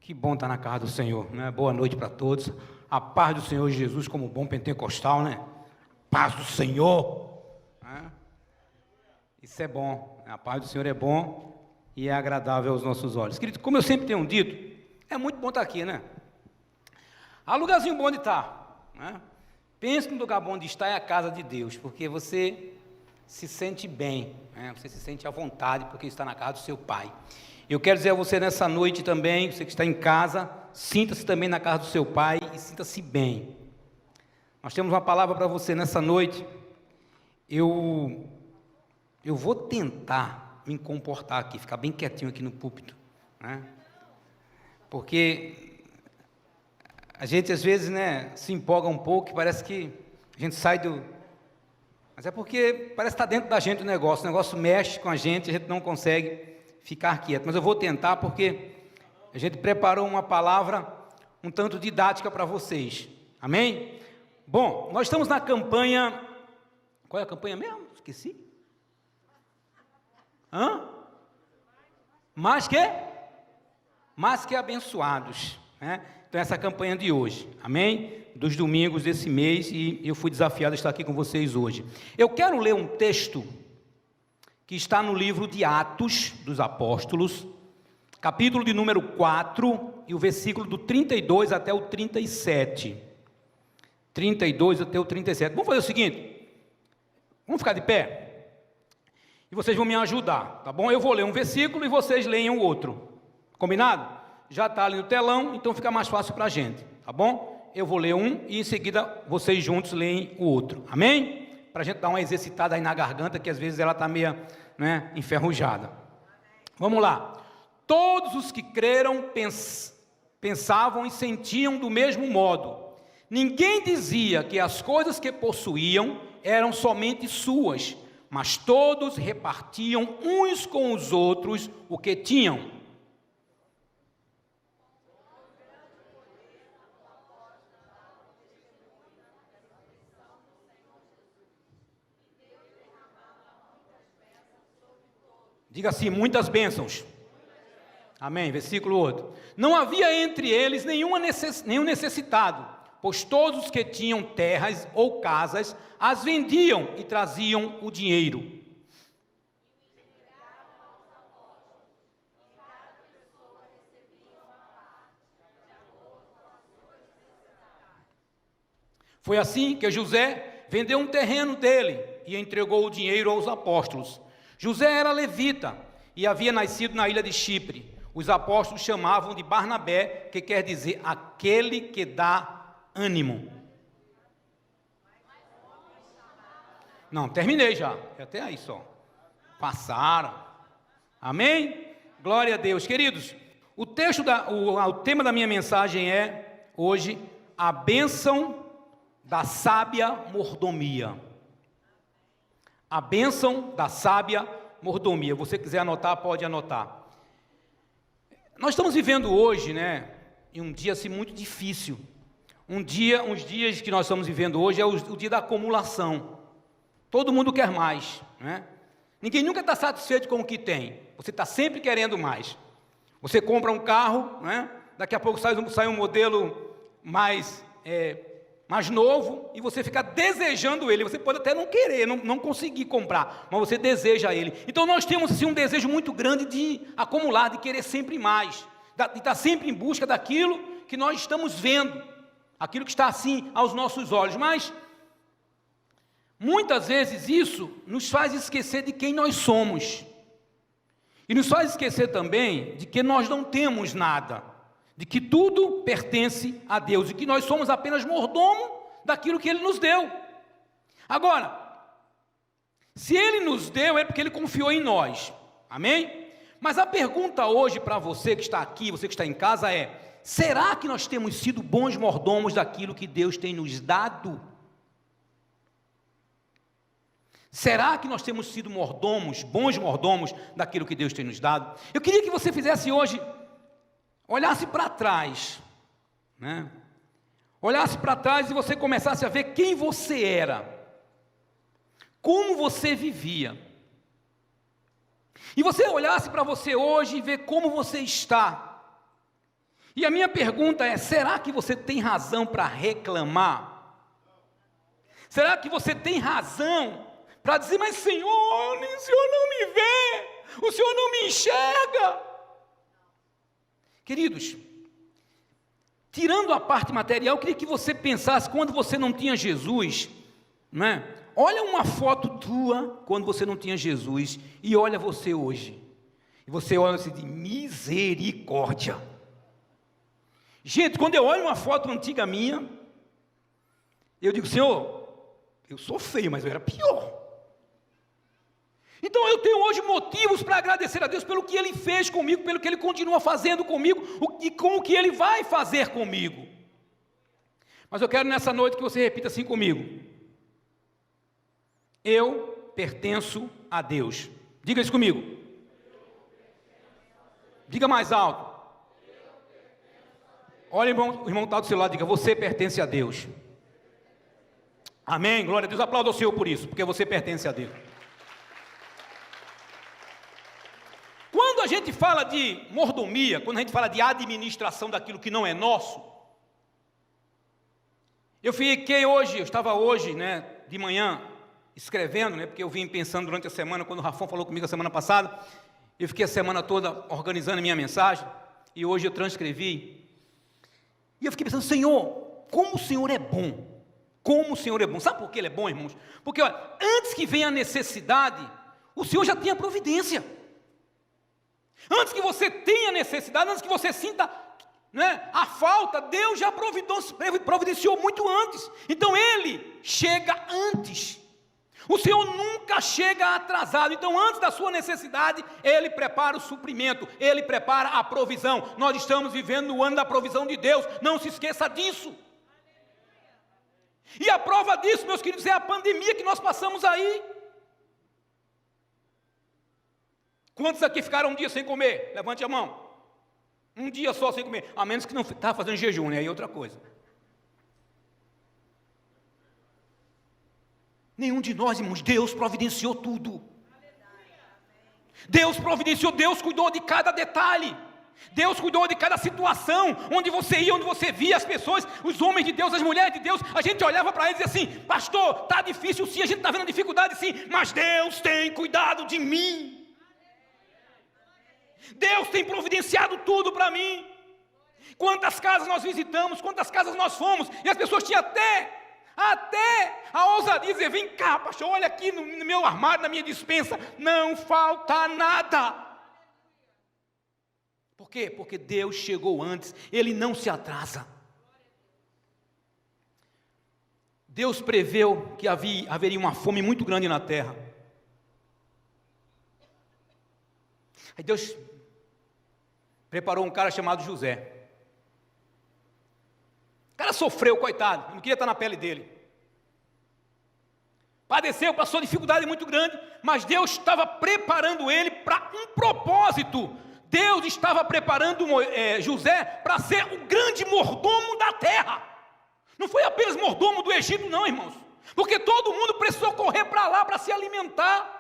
Que bom estar na casa do Senhor, né? Boa noite para todos. A paz do Senhor Jesus, como bom pentecostal, né? Paz do Senhor, né? Isso é bom, a paz do Senhor é bom e é agradável aos nossos olhos. Querido, como eu sempre tenho dito, é muito bom estar aqui, né? Há lugarzinho bom de estar, né? Pense que um lugar bom de estar é a casa de Deus, porque você se sente bem, né? Você se sente à vontade porque está na casa do seu Pai. Eu quero dizer a você nessa noite também, você que está em casa, sinta-se também na casa do seu Pai e sinta-se bem. Nós temos uma palavra para você nessa noite. Eu vou tentar me comportar aqui, ficar bem quietinho aqui no púlpito, né? Porque a gente às vezes, né, se empolga um pouco e parece que a gente sai do... Mas é porque parece que está dentro da gente o negócio mexe com a gente não consegue ficar quieto. Mas eu vou tentar porque a gente preparou uma palavra um tanto didática para vocês. Amém? Bom, nós estamos na campanha... Qual é a campanha mesmo? Esqueci. Mais que abençoados, né? Então essa é a campanha de hoje, amém? Dos domingos desse mês, e eu fui desafiado a estar aqui com vocês hoje. Eu quero ler um texto que está no livro de Atos dos Apóstolos, capítulo de número 4, e o versículo do 32 até o 37. 32 até o 37. Vamos fazer o seguinte, vamos ficar de pé? E vocês vão me ajudar, tá bom? Eu vou ler um versículo e vocês leem o outro, combinado? Já está ali no telão, então fica mais fácil para a gente, tá bom? Eu vou ler um e em seguida vocês juntos leem o outro, amém? Para a gente dar uma exercitada aí na garganta, que às vezes ela está meio, né, enferrujada. Vamos lá. Todos os que creram pensavam e sentiam do mesmo modo. Ninguém dizia que as coisas que possuíam eram somente suas, mas todos repartiam uns com os outros o que tinham. Diga assim, muitas bênçãos. Amém, versículo 8. Não havia entre eles nenhum necessitado, pois todos os que tinham terras ou casas, as vendiam e traziam o dinheiro. Foi assim que José vendeu um terreno dele e entregou o dinheiro aos apóstolos. José era levita e havia nascido na ilha de Chipre. Os apóstolos chamavam de Barnabé, que quer dizer aquele que dá ânimo. Não, terminei já, até aí só. Passaram. Amém? Glória a Deus. Queridos, o tema da minha mensagem é, hoje, a bênção da sábia mordomia. A bênção da sábia mordomia. Você quiser anotar, pode anotar. Nós estamos vivendo hoje, né, em um dia assim muito difícil. Uns dias que nós estamos vivendo hoje é o dia da acumulação. Todo mundo quer mais, né? Ninguém nunca está satisfeito com o que tem. Você está sempre querendo mais. Você compra um carro, né? Daqui a pouco sai um modelo mais novo, e você fica desejando ele. Você pode até não querer, não conseguir comprar, mas você deseja ele. Então nós temos assim, um desejo muito grande de acumular, de querer sempre mais, de estar sempre em busca daquilo que nós estamos vendo, aquilo que está assim aos nossos olhos. Mas muitas vezes isso nos faz esquecer de quem nós somos, e nos faz esquecer também de que nós não temos nada, de que tudo pertence a Deus, e que nós somos apenas mordomo daquilo que Ele nos deu. Agora, se Ele nos deu, é porque Ele confiou em nós, amém? Mas a pergunta hoje para você que está aqui, você que está em casa é, será que nós temos sido bons mordomos daquilo que Deus tem nos dado? Será que nós temos sido bons mordomos daquilo que Deus tem nos dado? Eu queria que você fizesse hoje, olhasse para trás, né? Olhasse para trás e você começasse a ver quem você era, como você vivia, e você olhasse para você hoje e ver como você está, E a minha pergunta é: será que você tem razão para reclamar? Será que você tem razão para dizer: mas Senhor, o Senhor não me vê, o Senhor não me enxerga? Queridos, tirando a parte material, eu queria que você pensasse, quando você não tinha Jesus, não é? Olha uma foto tua quando você não tinha Jesus e olha você hoje. E você olha assim de misericórdia. Gente, quando eu olho uma foto antiga minha, eu digo: Senhor, eu sou feio, mas eu era pior. Então eu tenho hoje motivos para agradecer a Deus pelo que Ele fez comigo, pelo que Ele continua fazendo comigo e com o que Ele vai fazer comigo. Mas eu quero nessa noite que você repita assim comigo: eu pertenço a Deus. Diga isso comigo. Diga mais alto. Olha, irmão, o irmão está do seu lado, diga: você pertence a Deus. Amém, glória a Deus. Aplauda o Senhor por isso, porque você pertence a Deus. Quando a gente fala de mordomia, quando a gente fala de administração daquilo que não é nosso, eu estava hoje, de manhã, escrevendo, porque eu vim pensando durante a semana, quando o Rafão falou comigo a semana passada, eu fiquei a semana toda organizando a minha mensagem, e hoje eu transcrevi, e eu fiquei pensando: Senhor, como o Senhor é bom, como o Senhor é bom. Sabe por que Ele é bom, irmãos? Porque olha, antes que venha a necessidade, o Senhor já tem a providência. Antes que você tenha necessidade, antes que você sinta a falta, Deus já providenciou muito antes. Então Ele chega antes. O Senhor nunca chega atrasado. Então antes da sua necessidade, Ele prepara o suprimento, Ele prepara a provisão. Nós estamos vivendo no ano da provisão de Deus, não se esqueça disso. E a prova disso, meus queridos, é a pandemia que nós passamos aí. Quantos aqui ficaram um dia sem comer? Levante a mão. Um dia só sem comer, a menos que não estava fazendo jejum, aí é outra coisa. Nenhum de nós, irmãos, Deus providenciou tudo. Deus providenciou, Deus cuidou de cada detalhe. Deus cuidou de cada situação, onde você ia, onde você via as pessoas, os homens de Deus, as mulheres de Deus, a gente olhava para eles e dizia assim: pastor, está difícil sim, a gente está vendo dificuldade sim, mas Deus tem cuidado de mim. Deus tem providenciado tudo para mim. Quantas casas nós visitamos, quantas casas nós fomos, e as pessoas tinham até a ousadia de dizer: vem cá, pastor, olha aqui no meu armário, na minha despensa, não falta nada. Por quê? Porque Deus chegou antes, Ele não se atrasa. Deus preveu que haveria uma fome muito grande na terra. Aí Deus preparou um cara chamado José. O cara sofreu, coitado, não queria estar na pele dele. Padeceu, passou dificuldade muito grande, mas Deus estava preparando ele para um propósito. Deus estava preparando José para ser o grande mordomo da terra. Não foi apenas mordomo do Egito não, irmãos, porque todo mundo precisou correr para lá para se alimentar.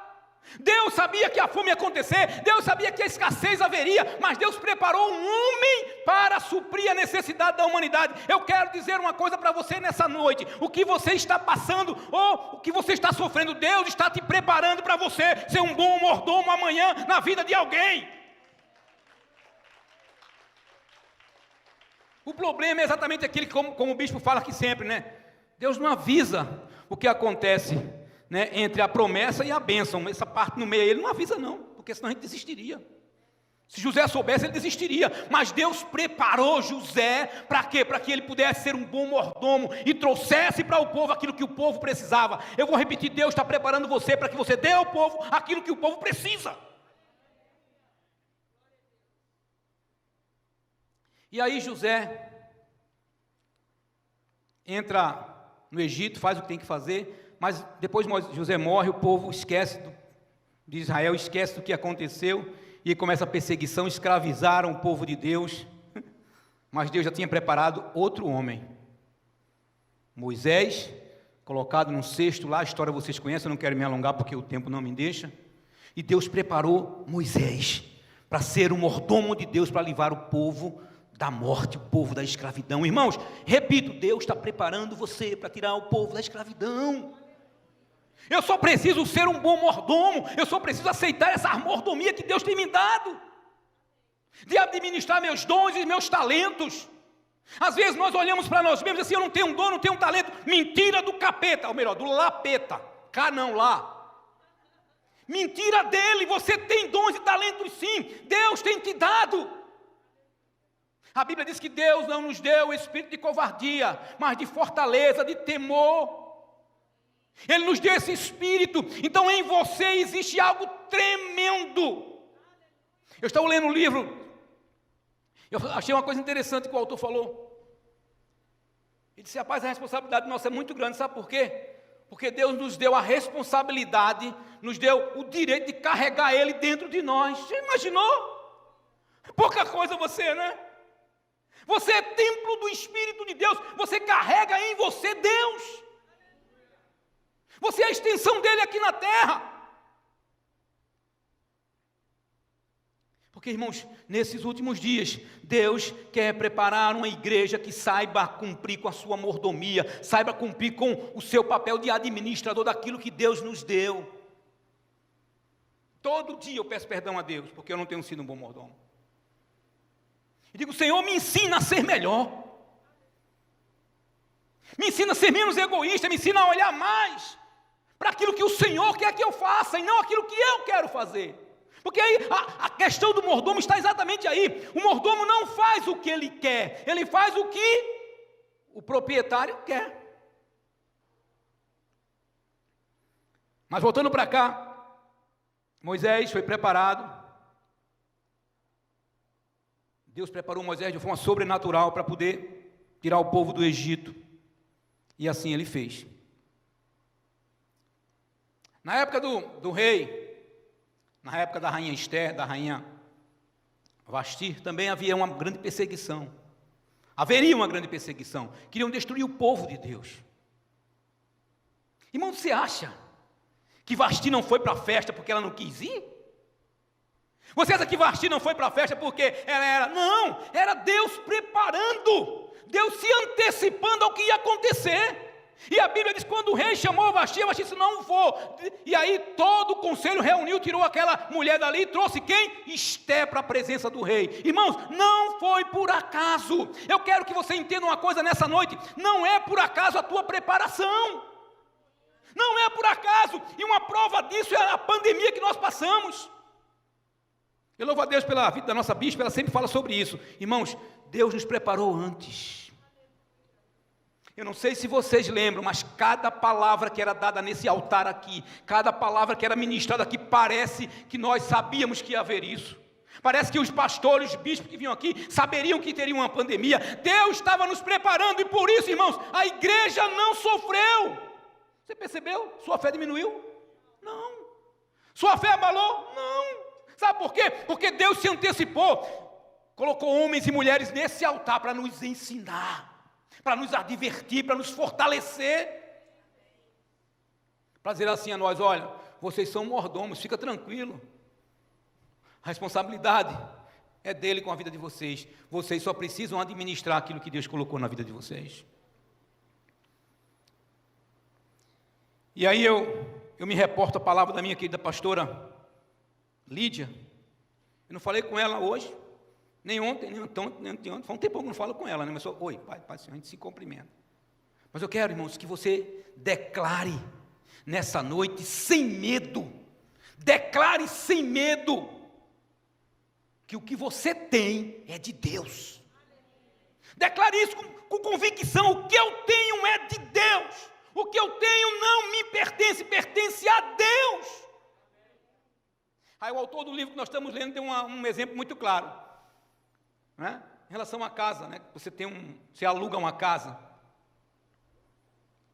Deus sabia que a fome ia acontecer, Deus sabia que a escassez haveria, mas Deus preparou um homem para suprir a necessidade da humanidade. Eu quero dizer uma coisa para você nessa noite: o que você está passando, ou o que você está sofrendo, Deus está te preparando para você ser um bom mordomo amanhã na vida de alguém. O problema é exatamente aquele, como o bispo fala aqui sempre, Deus não avisa o que acontece, entre a promessa e a bênção, essa parte no meio, Ele não avisa não, porque senão a gente desistiria. Se José soubesse, ele desistiria, mas Deus preparou José para quê? Para que ele pudesse ser um bom mordomo e trouxesse para o povo aquilo que o povo precisava. Eu vou repetir: Deus está preparando você para que você dê ao povo aquilo que o povo precisa. E aí José entra no Egito, faz o que tem que fazer, mas depois José morre, o povo de Israel esquece do que aconteceu, e começa a perseguição, escravizaram o povo de Deus, mas Deus já tinha preparado outro homem, Moisés, colocado num cesto lá, a história vocês conhecem, eu não quero me alongar porque o tempo não me deixa, e Deus preparou Moisés para ser o mordomo de Deus, para livrar o povo da morte o povo da escravidão. Irmãos, repito, Deus está preparando você para tirar o povo da escravidão. Eu só preciso ser um bom mordomo, eu só preciso aceitar essa mordomia que Deus tem me dado, de administrar meus dons e meus talentos. Às vezes nós olhamos para nós mesmos assim, eu não tenho um dom, não tenho um talento. Mentira do capeta, ou melhor, do lapeta. Cá não, lá. Mentira dele, você tem dons e talentos sim, Deus tem te dado. A Bíblia diz que Deus não nos deu o espírito de covardia, mas de fortaleza, de temor. Ele nos deu esse espírito, então em você existe algo tremendo. Eu estava lendo um livro, eu achei uma coisa interessante que o autor falou. Ele disse, rapaz, a responsabilidade nossa é muito grande, sabe por quê? Porque Deus nos deu a responsabilidade, nos deu o direito de carregar Ele dentro de nós. Você imaginou? Pouca coisa você, né? Você é templo do Espírito de Deus, você carrega em você Deus. Você é a extensão dele aqui na terra. Porque, irmãos, nesses últimos dias, Deus quer preparar uma igreja que saiba cumprir com a sua mordomia, saiba cumprir com o seu papel de administrador daquilo que Deus nos deu. Todo dia eu peço perdão a Deus, porque eu não tenho sido um bom mordomo. E digo, Senhor, me ensina a ser melhor. Me ensina a ser menos egoísta, me ensina a olhar mais para aquilo que o Senhor quer que eu faça, e não aquilo que eu quero fazer. Porque aí a questão do mordomo está exatamente aí. O mordomo não faz o que ele quer, ele faz o que o proprietário quer. Mas voltando para cá, Moisés foi preparado. Deus preparou Moisés de forma sobrenatural para poder tirar o povo do Egito. E assim ele fez. Na época do rei, na época da rainha Esther, da rainha Vasti, também havia uma grande perseguição. Haveria uma grande perseguição. Queriam destruir o povo de Deus. Irmão, você acha que Vasti não foi para a festa porque ela não quis ir? Você acha que Vasti não foi para a festa porque ela era... Não, era Deus preparando, Deus se antecipando ao que ia acontecer. E a Bíblia diz, quando o rei chamou Vasti disse, não vou. E aí todo o conselho reuniu, tirou aquela mulher dali e trouxe quem? Esther para a presença do rei. Irmãos, não foi por acaso. Eu quero que você entenda uma coisa nessa noite. Não é por acaso a tua preparação. Não é por acaso. E uma prova disso é a pandemia que nós passamos. Eu louvo a Deus pela vida da nossa bispa, ela sempre fala sobre isso. Irmãos, Deus nos preparou antes. Eu não sei se vocês lembram, mas cada palavra que era dada nesse altar aqui, cada palavra que era ministrada aqui, parece que nós sabíamos que ia haver isso. Parece que os pastores, os bispos que vinham aqui, saberiam que teria uma pandemia. Deus estava nos preparando e por isso, irmãos, a igreja não sofreu. Você percebeu? Sua fé diminuiu? Não. Sua fé abalou? Não. Sabe por quê? Porque Deus se antecipou, colocou homens e mulheres nesse altar para nos ensinar, para nos advertir, para nos fortalecer, para dizer assim a nós, olha, vocês são mordomos, fica tranquilo, a responsabilidade é dele com a vida de vocês, vocês só precisam administrar aquilo que Deus colocou na vida de vocês. E aí eu me reporto a palavra da minha querida pastora Lídia. Eu não falei com ela hoje, nem ontem, nem ontem, foi um tempo que eu não falo com ela, né? Mas só, oi, pai, a gente se cumprimenta. Mas eu quero, irmãos, que você declare nessa noite sem medo, declare sem medo, que o que você tem é de Deus. Declare isso com convicção, o que eu tenho é de Deus, o que eu tenho não me pertence, pertence a Deus. Aí o autor do livro que nós estamos lendo tem um exemplo muito claro, né? Em relação à casa, né? Você aluga uma casa.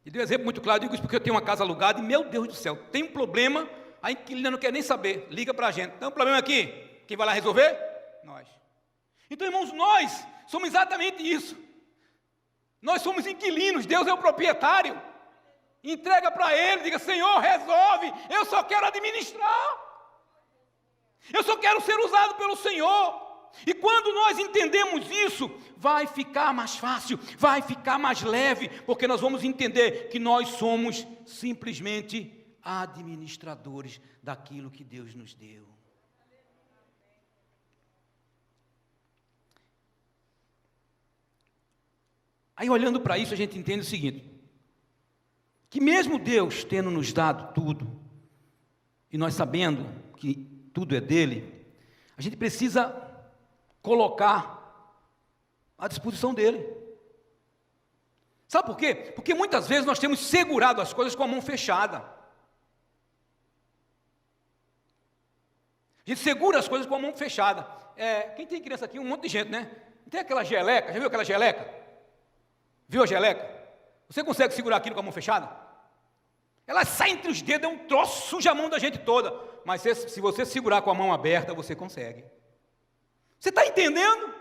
E deu um exemplo muito claro, eu digo isso porque eu tenho uma casa alugada e, meu Deus do céu, tem um problema, a inquilina não quer nem saber, liga para a gente, tem um problema aqui, quem vai lá resolver? Nós. Então, irmãos, nós somos exatamente isso. Nós somos inquilinos, Deus é o proprietário. Entrega para Ele, diga, Senhor, resolve, eu só quero administrar. Eu só quero ser usado pelo Senhor. E quando nós entendemos isso, vai ficar mais fácil, vai ficar mais leve, porque nós vamos entender que nós somos simplesmente administradores daquilo que Deus nos deu. Aí, olhando para isso, a gente entende o seguinte: que mesmo Deus tendo nos dado tudo, e nós sabendo que tudo é dele, a gente precisa colocar à disposição dele. Sabe por quê? Porque muitas vezes nós temos segurado as coisas com a mão fechada. A gente segura as coisas com a mão fechada. Quem tem criança aqui? Um monte de gente, né? Tem aquela geleca, já viu aquela geleca? Viu a geleca? Você consegue segurar aquilo com a mão fechada? Ela sai entre os dedos, é um troço, suja a mão da gente toda. Mas se você segurar com a mão aberta, você consegue. Você está entendendo?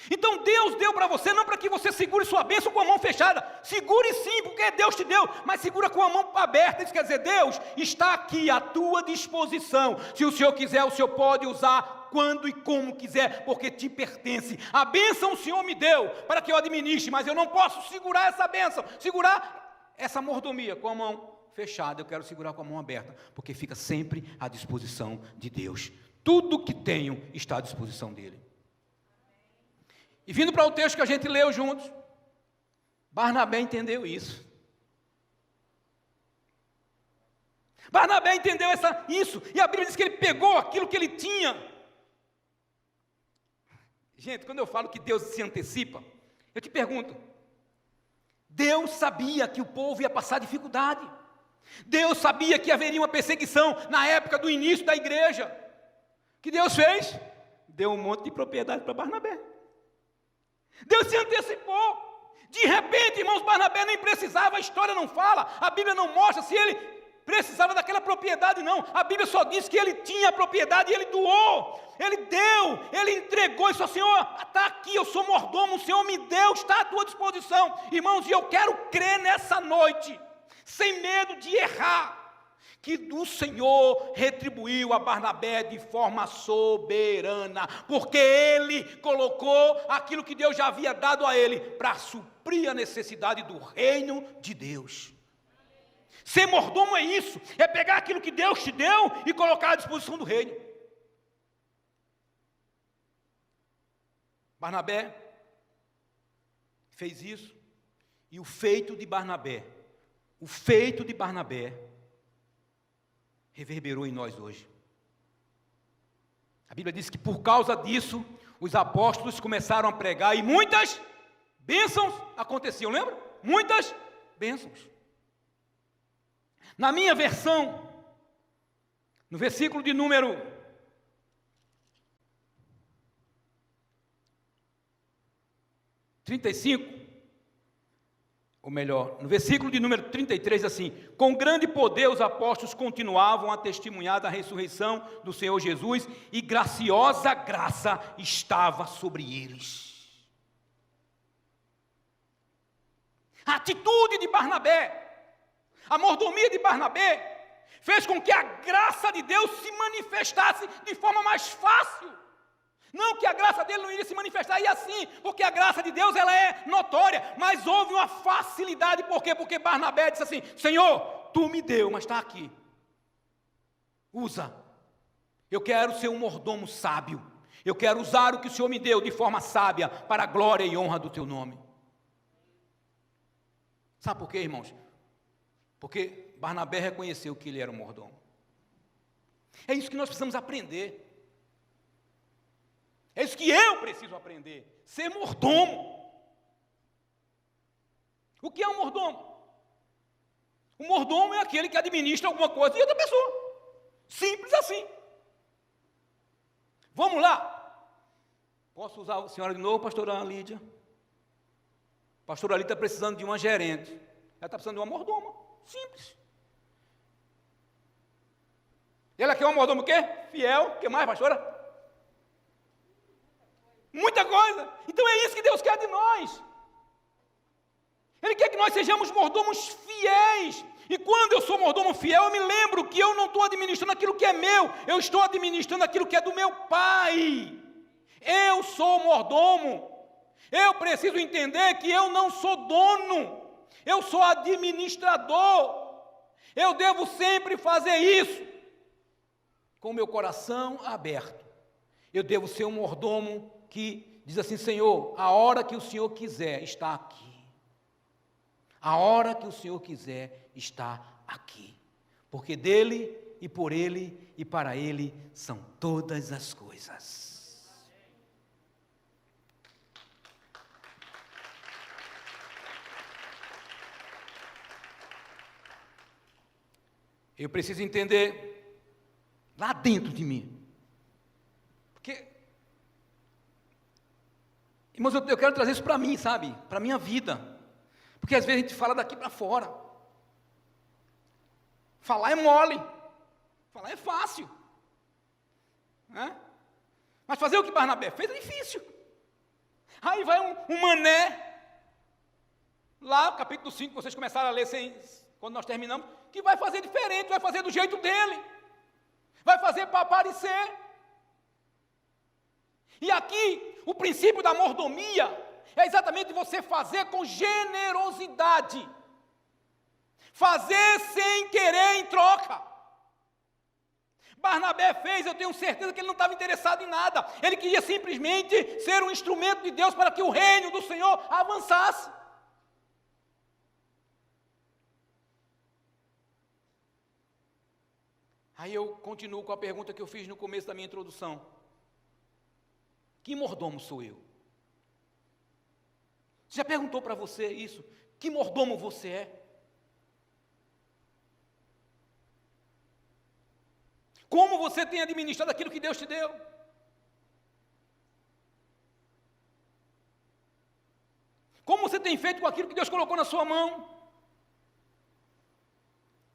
Então Deus deu para você, não para que você segure sua bênção com a mão fechada. Segure sim, porque Deus te deu, mas segura com a mão aberta. Isso quer dizer, Deus está aqui à tua disposição. Se o Senhor quiser, o Senhor pode usar quando e como quiser, porque te pertence. A bênção o Senhor me deu para que eu administre, mas eu não posso segurar essa bênção, segurar essa mordomia com a mão fechada. Eu quero segurar com a mão aberta, porque fica sempre à disposição de Deus. Tudo que tenho está à disposição dele. E vindo para o texto que a gente leu juntos, Barnabé entendeu isso. Barnabé entendeu isso, e a Bíblia diz que ele pegou aquilo que ele tinha. Gente, quando eu falo que Deus se antecipa, eu te pergunto, Deus sabia que o povo ia passar dificuldade. Deus sabia que haveria uma perseguição na época do início da igreja. O que Deus fez? Deu um monte de propriedade para Barnabé. Deus se antecipou. De repente, irmãos, Barnabé nem precisava, a história não fala, a Bíblia não mostra se ele precisava daquela propriedade, não. A Bíblia só diz que ele tinha a propriedade e ele doou, ele deu, ele entregou e disse: Senhor, está aqui, eu sou mordomo, o Senhor me deu, está à tua disposição. Irmãos, e eu quero crer nessa noite, sem medo de errar, que o Senhor retribuiu a Barnabé de forma soberana, porque ele colocou aquilo que Deus já havia dado a ele, para suprir a necessidade do reino de Deus. Ser mordomo é isso, é pegar aquilo que Deus te deu e colocar à disposição do reino. Barnabé fez isso, e o feito de Barnabé reverberou em nós hoje. A Bíblia diz que por causa disso, os apóstolos começaram a pregar e muitas bênçãos aconteciam, lembra? Muitas bênçãos. Na minha versão, no versículo de número 35, ou melhor, no versículo de número 33, assim: com grande poder os apóstolos continuavam a testemunhar da ressurreição do Senhor Jesus, e graciosa graça estava sobre eles. A atitude de Barnabé, a mordomia de Barnabé, fez com que a graça de Deus se manifestasse de forma mais fácil. Não que a graça dele não iria se manifestar, e assim, porque a graça de Deus ela é notória, mas houve uma facilidade. Por quê? Porque Barnabé disse assim: Senhor, tu me deu, mas está aqui, usa. Eu quero ser um mordomo sábio, eu quero usar o que o Senhor me deu de forma sábia, para a glória e honra do teu nome. Sabe por quê, irmãos? Porque Barnabé reconheceu que ele era um mordomo. É isso que nós precisamos aprender. É isso que eu preciso aprender, ser mordomo. O que é um mordomo? O mordomo é aquele que administra alguma coisa de outra pessoa. Simples assim. Vamos lá. Posso usar a senhora de novo, pastora Lídia? Pastora Lídia está precisando de uma gerente. Ela está precisando de uma mordoma. Simples. Ela quer uma mordoma o quê? Fiel. O que mais, pastora? Muita coisa. Então é isso que Deus quer de nós. Ele quer que nós sejamos mordomos fiéis. E quando eu sou mordomo fiel, eu me lembro que eu não estou administrando aquilo que é meu, eu estou administrando aquilo que é do meu Pai. Eu sou mordomo. Eu preciso entender que eu não sou dono, eu sou administrador. Eu devo sempre fazer isso com o meu coração aberto. Eu devo ser um mordomo que diz assim: Senhor, a hora que o Senhor quiser está aqui. A hora que o Senhor quiser está aqui. Porque dele e por ele e para ele são todas as coisas. Eu preciso entender lá dentro de mim. Porque, irmãos, eu quero trazer isso para mim, sabe? Para a minha vida. Porque às vezes a gente fala daqui para fora. Falar é mole. Falar é fácil. Né? Mas fazer o que Barnabé fez é difícil. Aí vai um mané, lá, capítulo 5, vocês começaram a ler quando nós terminamos, que vai fazer diferente, vai fazer do jeito dele, vai fazer para aparecer. E aqui, o princípio da mordomia é exatamente você fazer com generosidade, fazer sem querer em troca. Barnabé fez, eu tenho certeza que ele não estava interessado em nada, ele queria simplesmente ser um instrumento de Deus para que o reino do Senhor avançasse. Aí eu continuo com a pergunta que eu fiz no começo da minha introdução: que mordomo sou eu? Você já perguntou para você isso? Que mordomo você é? Como você tem administrado aquilo que Deus te deu? Como você tem feito com aquilo que Deus colocou na sua mão?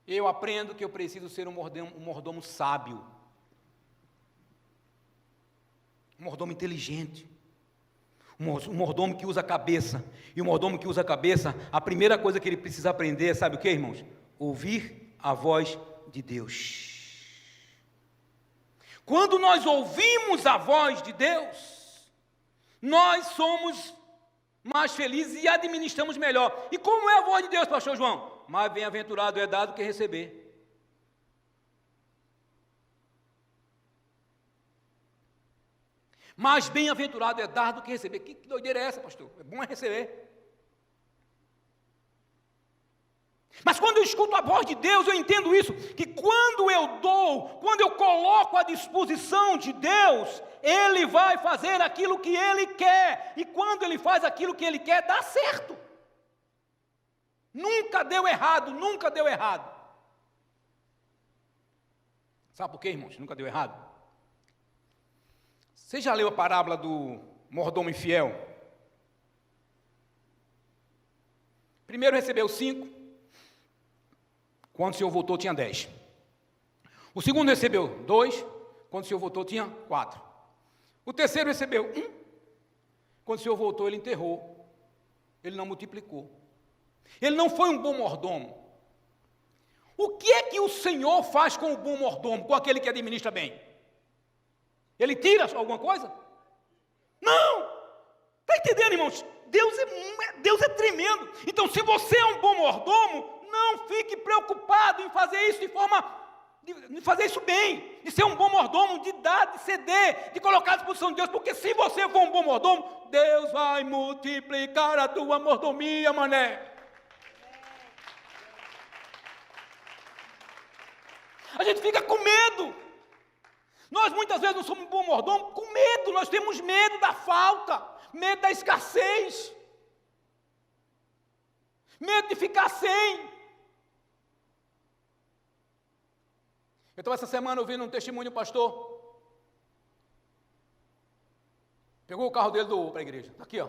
Eu aprendo que eu preciso ser um mordomo sábio, um mordomo inteligente, um mordomo que usa a cabeça. E o mordomo que usa a cabeça, a primeira coisa que ele precisa aprender é, sabe o que, irmãos? Ouvir a voz de Deus. Quando nós ouvimos a voz de Deus, nós somos mais felizes e administramos melhor. E como é a voz de Deus, pastor João? Mais bem-aventurado é dar do que receber. Mais bem-aventurado é dar do que receber. Que doideira é essa, pastor? É bom receber. Mas quando eu escuto a voz de Deus, eu entendo isso, que quando eu dou, quando eu coloco à disposição de Deus, Ele vai fazer aquilo que Ele quer, e quando Ele faz aquilo que Ele quer, dá certo. Nunca deu errado, nunca deu errado. Sabe por quê, irmãos? Nunca deu errado. Você já leu a parábola do mordomo infiel? Primeiro recebeu 5, quando o Senhor voltou tinha 10. O segundo recebeu 2, quando o Senhor voltou tinha 4. O terceiro recebeu 1, quando o Senhor voltou ele enterrou, ele não multiplicou. Ele não foi um bom mordomo. O que é que o Senhor faz com o bom mordomo, com aquele que administra bem? Ele tira alguma coisa? Não! Está entendendo, irmãos? Deus é tremendo. Então, se você é um bom mordomo, não fique preocupado em fazer isso de fazer isso bem, de ser um bom mordomo, de dar, de ceder, de colocar à disposição de Deus, porque se você for um bom mordomo, Deus vai multiplicar a tua mordomia, mané. A gente fica com medo. Nós muitas vezes não somos um bom mordomo com medo, nós temos medo da falta, medo da escassez, medo de ficar sem. Eu estava essa semana ouvindo um testemunho do pastor. Pegou o carro dele, doou para a igreja. Está aqui, ó.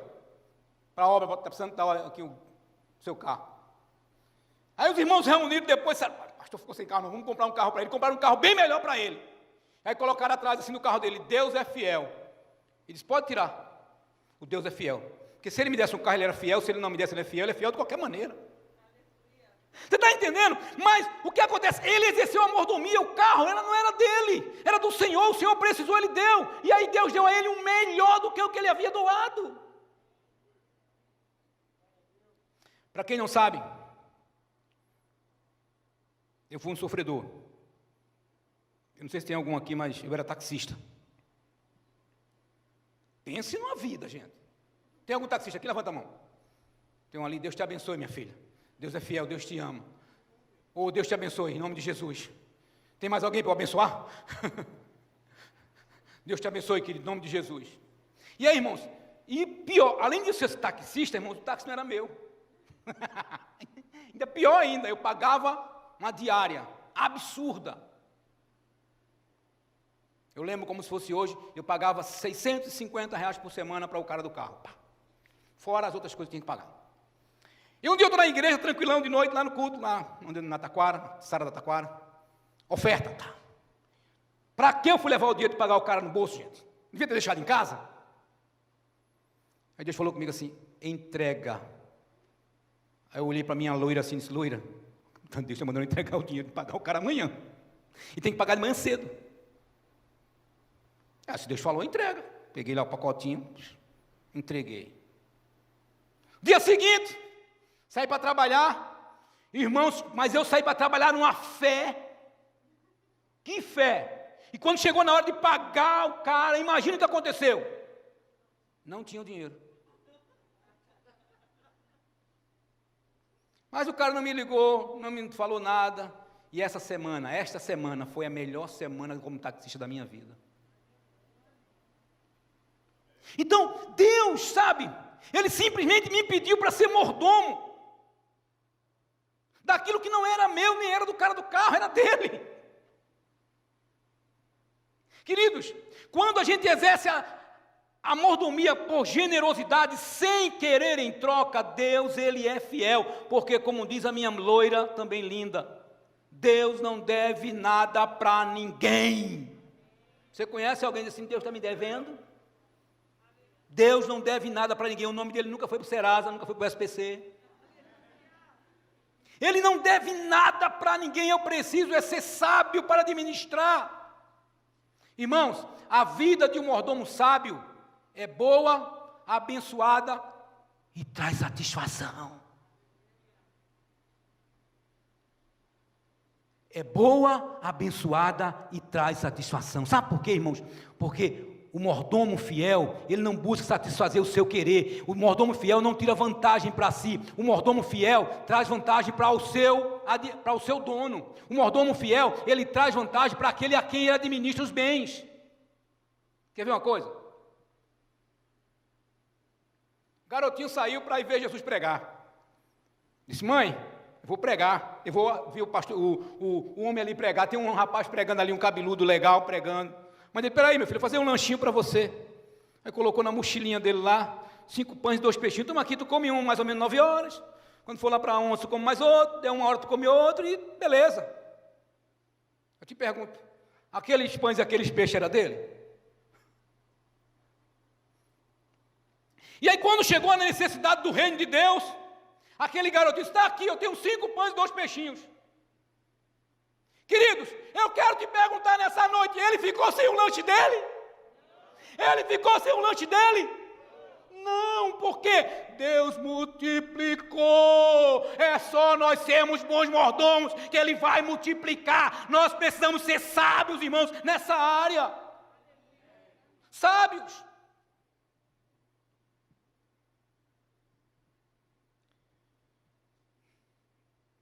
Para a obra, está precisando dar aqui o seu carro. Aí os irmãos reuniram depois, pastor ficou sem carro, não, vamos comprar um carro para ele. Compraram um carro bem melhor para ele. Aí colocaram atrás assim no carro dele: Deus é fiel. Ele disse: pode tirar. O Deus é fiel. Porque se ele me desse um carro, ele era fiel. Se ele não me desse, ele é fiel de qualquer maneira. Você está entendendo? Mas o que acontece? Ele exerceu a mordomia, o carro ela não era dele, era do Senhor, o Senhor precisou, ele deu. E aí Deus deu a ele um melhor do que o que ele havia doado. Para quem não sabe, eu fui um sofredor. Eu não sei se tem algum aqui, mas eu era taxista. Pense numa vida, gente. Tem algum taxista aqui? Levanta a mão. Tem um ali, Deus te abençoe, minha filha. Deus é fiel, Deus te ama. Ou Deus te abençoe, em nome de Jesus. Tem mais alguém para abençoar? Deus te abençoe, querido, em nome de Jesus. E aí, irmãos, e pior, além de ser taxista, irmãos, o táxi não era meu. Ainda pior ainda, eu pagava uma diária absurda. Eu lembro como se fosse hoje, eu pagava R$650 por semana para o cara do carro. Fora as outras coisas que tinha que pagar. E um dia eu estou na igreja, tranquilão, de noite, lá no culto, lá na Taquara, Sara da Taquara. Oferta, tá. Para que eu fui levar o dinheiro de pagar o cara no bolso, gente? Devia ter deixado em casa? Aí Deus falou comigo assim, entrega. Aí eu olhei para minha loira assim, disse, loira, Deus está mandando entregar o dinheiro de pagar o cara amanhã. E tem que pagar de manhã cedo. Se Deus falou, entrega. Peguei lá o pacotinho, entreguei. Dia seguinte, saí para trabalhar, irmãos, mas eu saí para trabalhar numa fé. Que fé! E quando chegou na hora de pagar o cara, imagina o que aconteceu. Não tinha o dinheiro. Mas o cara não me ligou, não me falou nada. E esta semana foi a melhor semana como taxista da minha vida. Então, Deus, sabe, Ele simplesmente me pediu para ser mordomo daquilo que não era meu, nem era do cara do carro, era dele. Queridos, quando a gente exerce a mordomia por generosidade, sem querer em troca, Deus, Ele é fiel, porque como diz a minha loira, também linda, Deus não deve nada para ninguém. Você conhece alguém assim, Deus está me devendo? Deus não deve nada para ninguém, o nome dele nunca foi para o Serasa, nunca foi para o SPC. Ele não deve nada para ninguém, eu preciso ser sábio para administrar. Irmãos, a vida de um mordomo sábio é boa, abençoada e traz satisfação. É boa, abençoada e traz satisfação. Sabe por quê, irmãos? Porque o mordomo fiel, ele não busca satisfazer o seu querer. O mordomo fiel não tira vantagem para si. O mordomo fiel traz vantagem para o seu dono. O mordomo fiel, ele traz vantagem para aquele a quem ele administra os bens. Quer ver uma coisa? O garotinho saiu para ir ver Jesus pregar. Disse, mãe, eu vou pregar. Eu vou ver o pastor, o homem ali pregar. Tem um rapaz pregando ali, um cabeludo legal pregando. Mas ele, peraí, meu filho, vou fazer um lanchinho para você. Aí colocou na mochilinha dele lá, 5 pães e 2 peixinhos. Toma aqui, tu come um, mais ou menos 9 horas. Quando for lá para 11, tu come mais outro. Der 1 hora, tu come outro e beleza. Eu te pergunto, aqueles pães e aqueles peixes era dele? E aí quando chegou a necessidade do reino de Deus, aquele garoto disse, está aqui, eu tenho 5 pães e 2 peixinhos. Queridos, eu quero te perguntar nessa noite, ele ficou sem o lanche dele? Ele ficou sem o lanche dele? Não, porque Deus multiplicou. É só nós sermos bons mordomos que Ele vai multiplicar. Nós precisamos ser sábios, irmãos, nessa área. Sábios.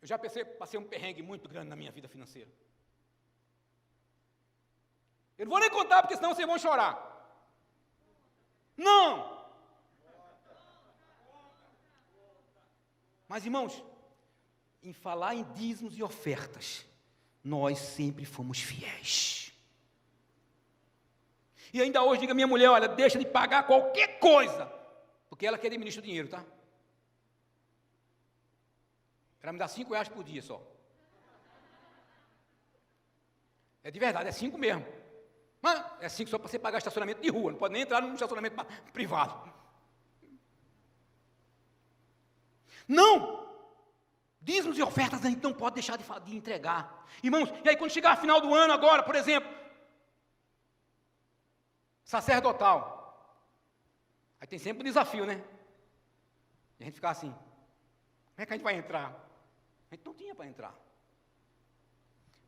Eu já passei um perrengue muito grande na minha vida financeira. Eu não vou nem contar, porque senão vocês vão chorar. Não! Mas, irmãos, em falar em dízimos e ofertas, nós sempre fomos fiéis. E ainda hoje, diga a minha mulher, olha, deixa de pagar qualquer coisa, porque ela que administra o dinheiro, tá? Ela me dá R$5 por dia só. É de verdade, é 5 mesmo. Mas é 5 só para você pagar estacionamento de rua, não pode nem entrar num estacionamento privado. Não! Dízimos e ofertas a gente não pode deixar de entregar. Irmãos, e aí quando chegar a final do ano agora, por exemplo, sacerdotal, aí tem sempre um desafio, né? E a gente fica assim, como é que a gente vai entrar? A gente não tinha para entrar.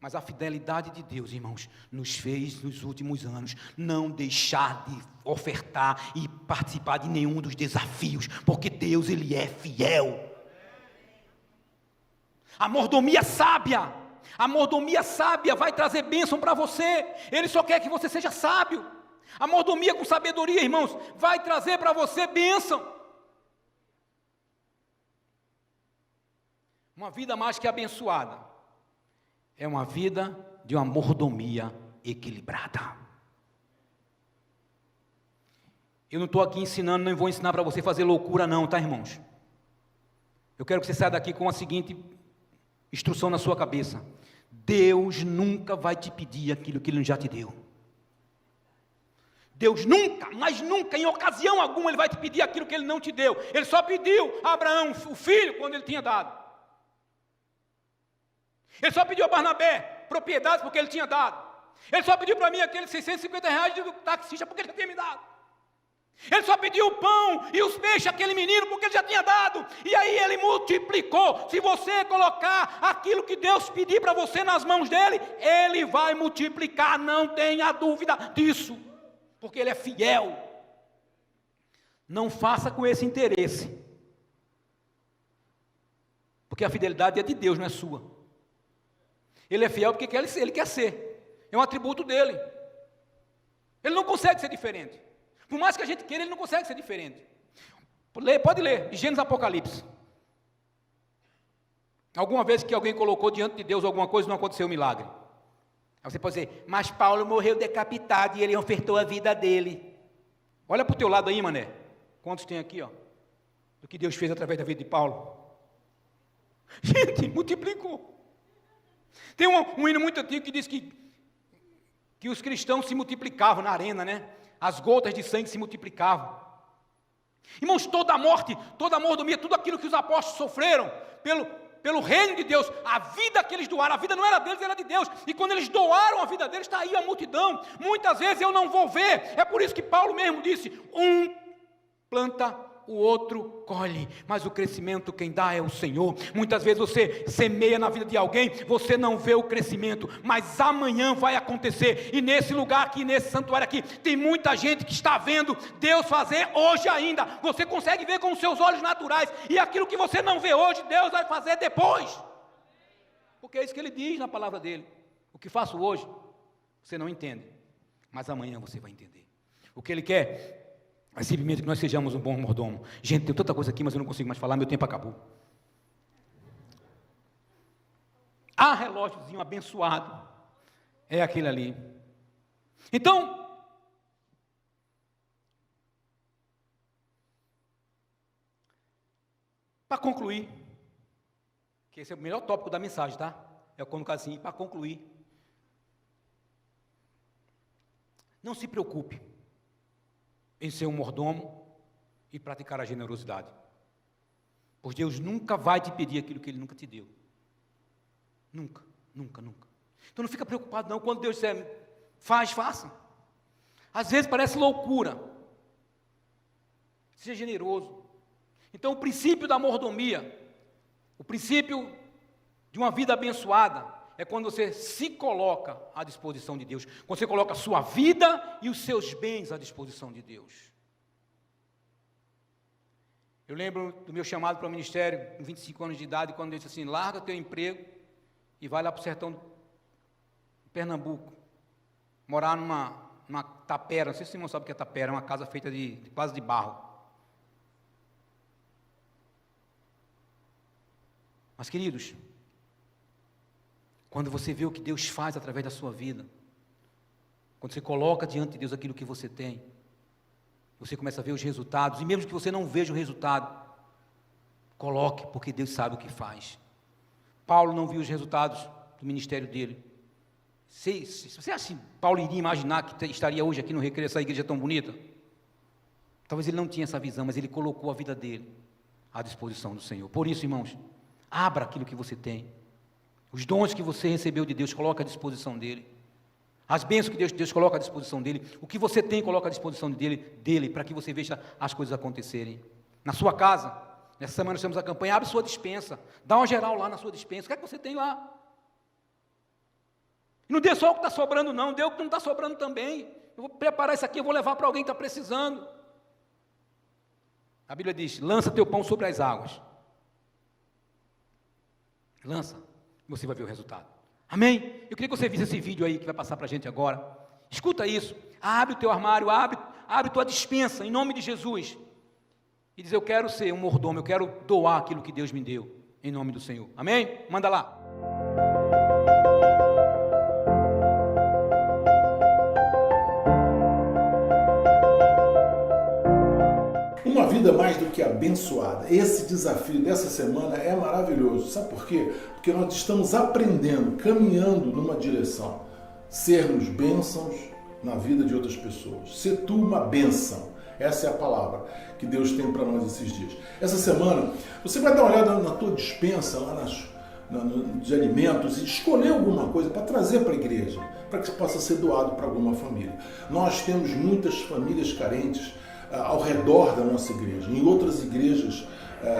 Mas a fidelidade de Deus, irmãos, nos fez nos últimos anos não deixar de ofertar e participar de nenhum dos desafios, porque Deus, Ele é fiel. A mordomia sábia vai trazer bênção para você. Ele só quer que você seja sábio. A mordomia com sabedoria, irmãos, vai trazer para você bênção. Uma vida mais que abençoada é uma vida de uma mordomia equilibrada. Eu não estou aqui ensinando, não vou ensinar para você fazer loucura não, tá, irmãos? Eu quero que você saia daqui com a seguinte instrução na sua cabeça: Deus nunca vai te pedir aquilo que Ele já te deu. Deus nunca, mas nunca, em ocasião alguma, Ele vai te pedir aquilo que Ele não te deu. Ele só pediu a Abraão o filho quando Ele tinha dado. Ele só pediu a Barnabé propriedades porque Ele tinha dado. Ele só pediu para mim aqueles R$650 do taxista porque Ele já tinha me dado. Ele só pediu o pão e os peixes àquele menino porque Ele já tinha dado. E aí Ele multiplicou. Se você colocar aquilo que Deus pedir para você nas mãos dEle, Ele vai multiplicar, não tenha dúvida disso, porque Ele é fiel. Não faça com esse interesse, porque a fidelidade é de Deus, não é sua. Ele é fiel porque Ele quer ser, é um atributo dEle. Ele não consegue ser diferente. Por mais que a gente queira, Ele não consegue ser diferente. Pode ler, de Gênesis Apocalipse. Alguma vez que alguém colocou diante de Deus alguma coisa, não aconteceu um milagre. Aí você pode dizer, mas Paulo morreu decapitado e ele ofertou a vida dele. Olha para o teu lado aí, mané. Quantos tem aqui, ó? Do que Deus fez através da vida de Paulo. Gente, multiplicou. Tem um hino muito antigo que diz que os cristãos se multiplicavam na arena, né? As gotas de sangue se multiplicavam. Irmãos, toda a morte, toda a mordomia, tudo aquilo que os apóstolos sofreram pelo reino de Deus, a vida que eles doaram, a vida não era deles, era de Deus. E quando eles doaram a vida deles, está aí a multidão. Muitas vezes eu não vou ver. É por isso que Paulo mesmo disse, um planta, o outro colhe, mas o crescimento quem dá é o Senhor. Muitas vezes você semeia na vida de alguém, você não vê o crescimento, mas amanhã vai acontecer. E nesse lugar aqui, nesse santuário aqui, tem muita gente que está vendo Deus fazer hoje ainda. Você consegue ver com os seus olhos naturais, e aquilo que você não vê hoje, Deus vai fazer depois, porque é isso que Ele diz na palavra dEle. O que faço hoje, você não entende, mas amanhã você vai entender. O que Ele quer é simplesmente que nós sejamos um bom mordomo. Gente, tem tanta coisa aqui, mas eu não consigo mais falar, meu tempo acabou. A relógiozinho abençoado é aquele ali. Então, para concluir, que esse é o melhor tópico da mensagem, tá? É quando assim, para concluir, não se preocupe em ser um mordomo e praticar a generosidade, pois Deus nunca vai te pedir aquilo que Ele nunca te deu. Nunca, nunca, nunca. Então não fica preocupado não, quando Deus disser, faça. Às vezes parece loucura. Seja generoso. Então o princípio da mordomia, o princípio de uma vida abençoada, é quando você se coloca à disposição de Deus, quando você coloca a sua vida e os seus bens à disposição de Deus. Eu lembro do meu chamado para o ministério, com 25 anos de idade, quando Deus disse assim, larga teu emprego e vai lá para o sertão de Pernambuco, morar numa tapera, não sei se você não sabe o que é tapera, é uma casa feita quase de barro. Mas queridos, quando você vê o que Deus faz através da sua vida, quando você coloca diante de Deus aquilo que você tem, você começa a ver os resultados, e mesmo que você não veja o resultado, coloque, porque Deus sabe o que faz. Paulo não viu os resultados do ministério dele. Você acha que Paulo iria imaginar que estaria hoje aqui no Recreio, essa igreja tão bonita? Talvez ele não tinha essa visão, mas ele colocou a vida dele à disposição do Senhor. Por isso, irmãos, Abra aquilo que você tem. Os dons que você recebeu de Deus, coloca à disposição dele. As bênçãos que Deus coloca à disposição dele. O que você tem, coloca à disposição dele, para que você veja as coisas acontecerem. Na sua casa, nessa semana nós temos a campanha, abre sua despensa. Dá uma geral lá na sua despensa. O que é que você tem lá? Não dê só o que está sobrando não, dê o que não está sobrando também. Eu vou preparar isso aqui, eu vou levar para alguém que está precisando. A Bíblia diz, lança teu pão sobre as águas. Lança, você vai ver o resultado. Amém? Eu queria que você visse esse vídeo aí que vai passar para a gente agora. Escuta isso, abre o teu armário, abre tua despensa, em nome de Jesus. E diz, eu quero ser um mordomo, eu quero doar aquilo que Deus me deu, em nome do Senhor. Amém? Manda lá. Uma vida mais do que abençoada. Esse desafio dessa semana é maravilhoso. Sabe por quê? Porque nós estamos aprendendo, caminhando numa direção. Sermos bênçãos na vida de outras pessoas. Ser tu uma bênção. Essa é a palavra que Deus tem para nós esses dias. Essa semana, você vai dar uma olhada na tua despensa, lá de alimentos, e escolher alguma coisa para trazer para a igreja, para que possa ser doado para alguma família. Nós temos muitas famílias carentes ao redor da nossa igreja, em outras igrejas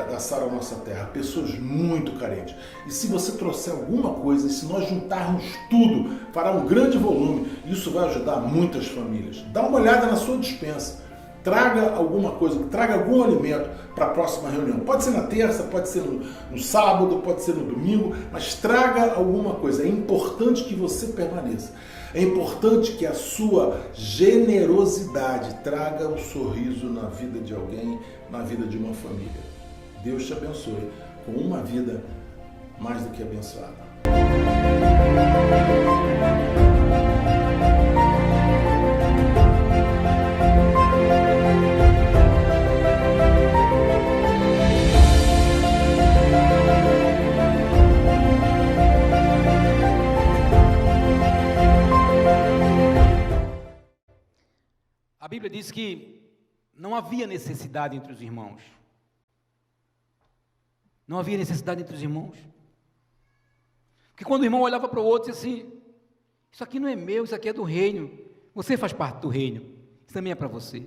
da Sara Nossa Terra, pessoas muito carentes. E se você trouxer alguma coisa, e se nós juntarmos tudo, fará um grande volume, isso vai ajudar muitas famílias. Dá uma olhada na sua despensa, traga alguma coisa, traga algum alimento para a próxima reunião. Pode ser na terça, pode ser no sábado, pode ser no domingo, mas traga alguma coisa. É importante que você permaneça. É importante que a sua generosidade traga um sorriso na vida de alguém, na vida de uma família. Deus te abençoe com uma vida mais do que abençoada. A Bíblia diz que não havia necessidade entre os irmãos. Não havia necessidade entre os irmãos. Porque quando o irmão olhava para o outro, dizia assim, isso aqui não é meu, isso aqui é do reino. Você faz parte do reino. Isso também é para você.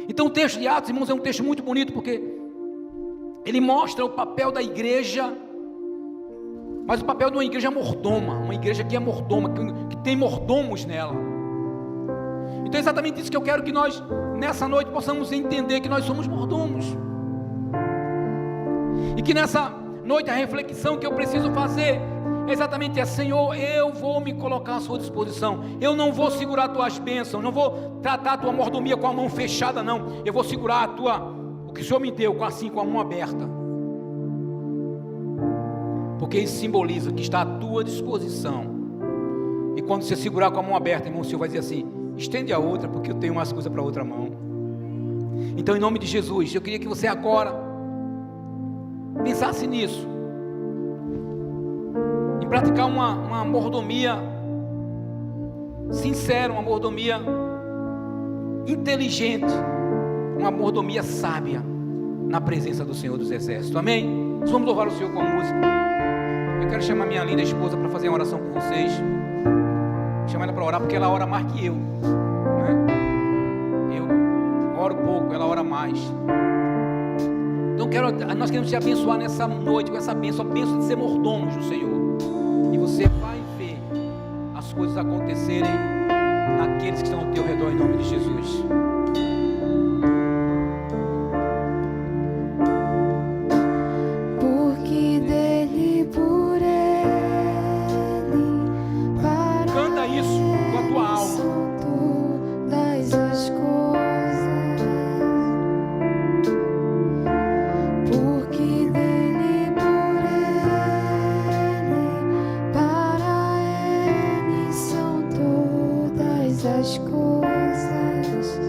Então o texto de Atos, irmãos, é um texto muito bonito, porque ele mostra o papel da igreja, mas o papel de uma igreja mordoma, uma igreja que é mordoma, que tem mordomos nela. Então é exatamente isso que eu quero que nós, nessa noite, possamos entender que nós somos mordomos. E que nessa noite a reflexão que eu preciso fazer é exatamente essa: Senhor, eu vou me colocar à sua disposição. Eu não vou segurar tuas bênçãos, não vou tratar a tua mordomia com a mão fechada, não. Eu vou segurar o que o Senhor me deu, com a mão aberta. Porque isso simboliza que está à tua disposição. E quando você segurar com a mão aberta, irmão, o Senhor vai dizer assim: estende a outra, porque eu tenho mais coisa para a outra mão. Então, em nome de Jesus, eu queria que você agora pensasse nisso, em praticar uma mordomia sincera, uma mordomia inteligente, uma mordomia sábia, na presença do Senhor dos Exércitos. Amém? Nós vamos louvar o Senhor com a música. Eu quero chamar minha linda esposa para fazer uma oração com vocês. Chama ela para orar, porque ela ora mais que eu, né? Eu oro pouco, ela ora mais. Então nós queremos te abençoar nessa noite com essa bênção, a bênção de ser mordomos do Senhor. E você vai ver as coisas acontecerem naqueles que estão ao teu redor, em nome de Jesus. As coisas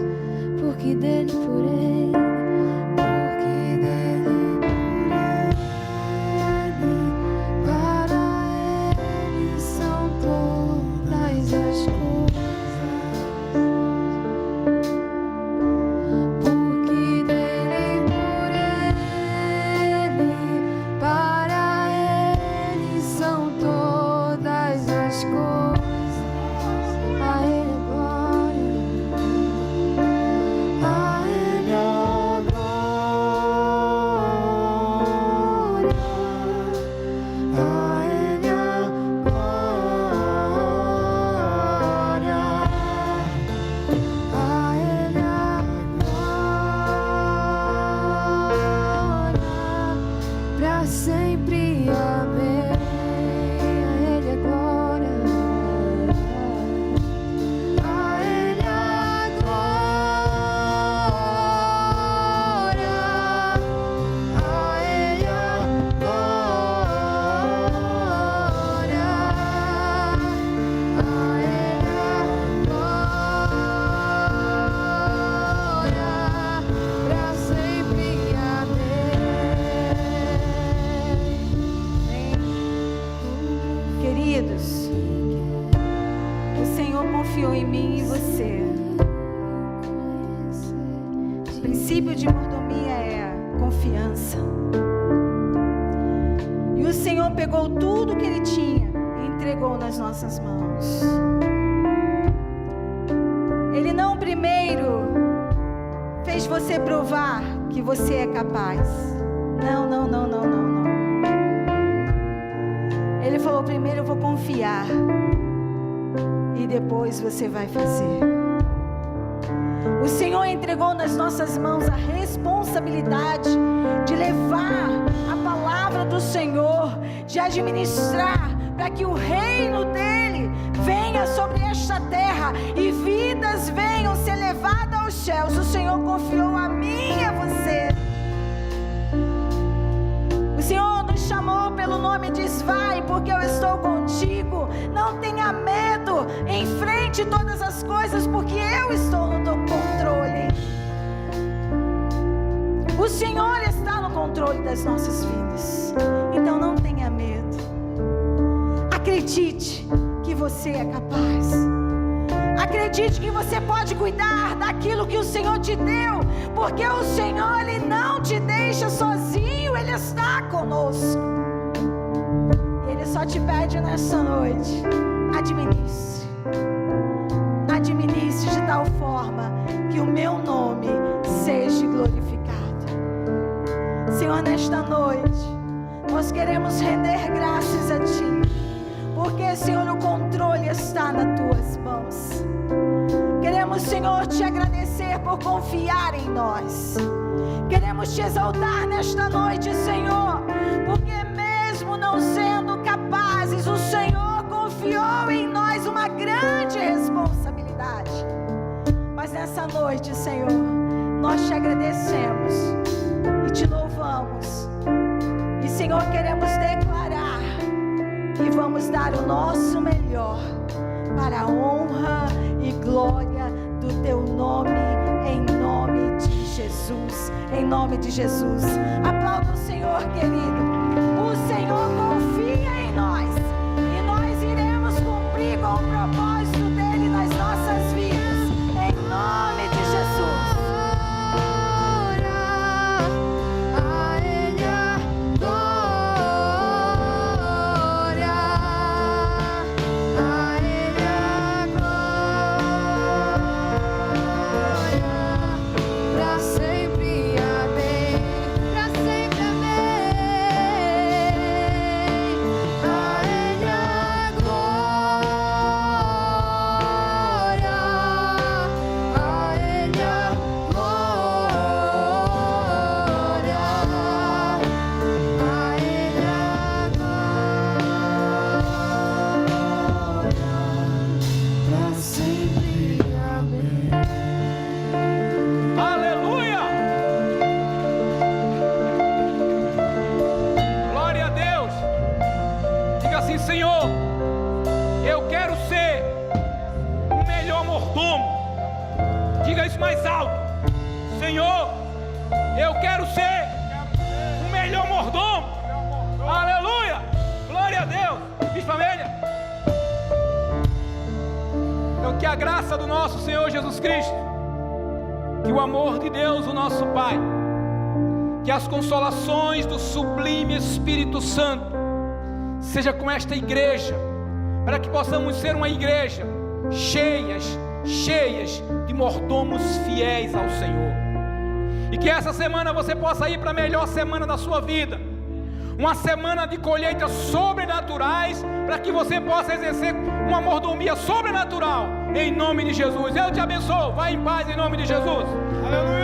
criança. E o Senhor pegou tudo que ele tinha e entregou nas nossas mãos. Ele não primeiro fez você provar que você é capaz. Não. Ele falou: primeiro eu vou confiar e depois você vai fazer. O Senhor entregou nas nossas mãos a responsabilidade de levar a palavra do Senhor, de administrar para que o reino dele venha sobre esta terra e vidas venham ser levadas aos céus. O Senhor confiou a mim e a você. O Senhor nos chamou pelo nome, diz: vai, porque eu estou contigo. Não tenha medo, enfrente todas as coisas, porque eu estou no teu controle. O Senhor está no controle das nossas vidas. Então não tenha medo. Acredite que você é capaz. Acredite que você pode cuidar daquilo que o Senhor te deu, porque o Senhor, Ele não te deixa sozinho, Ele está conosco. E Ele só te pede nessa noite: administre. Administre de tal forma que o meu nome seja glorificado. Senhor, nesta noite nós queremos render graças a Ti, porque, Senhor, o controle está nas Tuas mãos. Queremos, Senhor, Te agradecer por confiar em nós. Queremos Te exaltar nesta noite, Senhor, porque mesmo não sendo capazes, o Senhor confiou em nós uma grande responsabilidade. Mas nessa noite, Senhor, nós Te agradecemos e Te louvamos. E, Senhor, queremos declarar que vamos dar o nosso melhor para a honra e glória do Teu nome, em nome de Jesus. Em nome de Jesus. Aplauda o Senhor, querido. O Senhor confia em nós e nós iremos cumprir com o propósito dEle nas nossas vidas. Em nome de Jesus. Que a graça do nosso Senhor Jesus Cristo, que o amor de Deus, o nosso Pai, que as consolações do sublime Espírito Santo seja com esta igreja, para que possamos ser uma igreja cheias de mordomos fiéis ao Senhor. E que essa semana você possa ir para a melhor semana da sua vida, uma semana de colheitas sobrenaturais, para que você possa exercer uma mordomia sobrenatural, em nome de Jesus. Eu te abençoo, vai em paz em nome de Jesus. Aleluia.